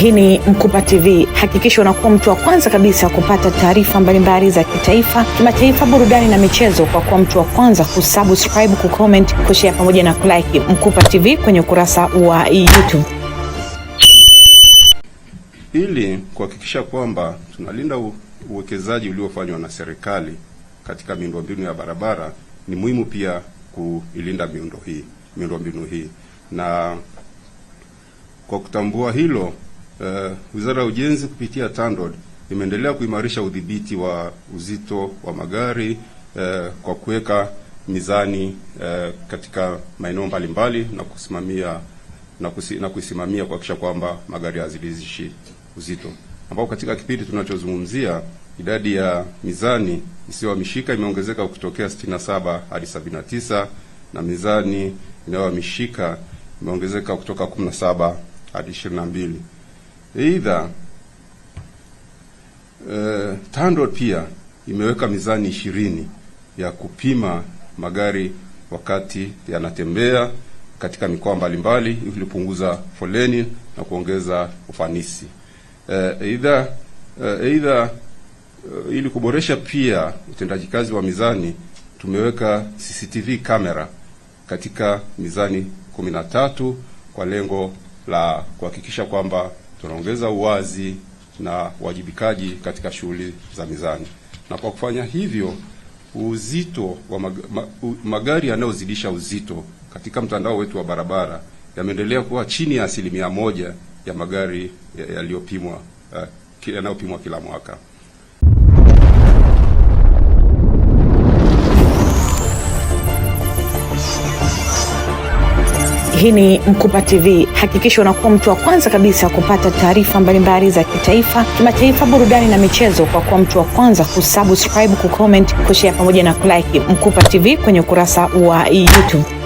Hii ni Mkupa TV. Hakikisha unakuwa mtu wa kwanza kabisa kupata taarifa mbalimbali za kitaifa, kimataifa, burudani na michezo kwa kuwa mtu wa kwanza kusubscribe, kucomment, kushare pamoja na kulike Mkupa TV kwenye ukurasa wa YouTube. Ili kuhakikisha kwamba tunalinda uwekezaji uliofanywa na serikali katika miundombinu ya barabara, ni muhimu pia kuilinda miundombinu hii. Na kwa kutambua hilo, Wizara ya Ujenzi kupitia TANROADS imeendelea kuimarisha udhibiti wa uzito wa magari kwa kuweka mizani katika maeneo mbalimbali na kusimamia kuhakikisha kwamba magari hazidishi uzito, ambapo katika kipindi tunachozungumzia idadi ya mizani isiyohamishika imeongezeka kutokea 67 hadi 79 na mizani inayohamishika imeongezeka kutoka 17 hadi 22. Aidha, TANROADS pia imeweka mizani 20 ya kupima magari wakati yanatembea katika mikoa mbalimbali ili kupunguza foleni na kuongeza ufanisi. Aidha, ili kuboresha pia utendaji kazi wa mizani, tumeweka CCTV kamera katika mizani 13 kwa lengo la kuhakikisha kwamba tunaongeza uwazi na uwajibikaji katika shughuli za mizani. Na kwa kufanya hivyo, uzito wa magari yanayozidisha uzito katika mtandao wetu wa barabara yameendelea kuwa chini ya 1% ya magari yanayopimwa kila mwaka. Hii ni Mkupa TV. Hakikisha unakuwa mtu wa kwanza kabisa kupata taarifa mbalimbali za kitaifa, kimataifa, burudani na michezo kwa kuwa mtu wa kwanza kusubscribe, kucomment, kushare pamoja na kulike Mkupa TV kwenye ukurasa wa YouTube.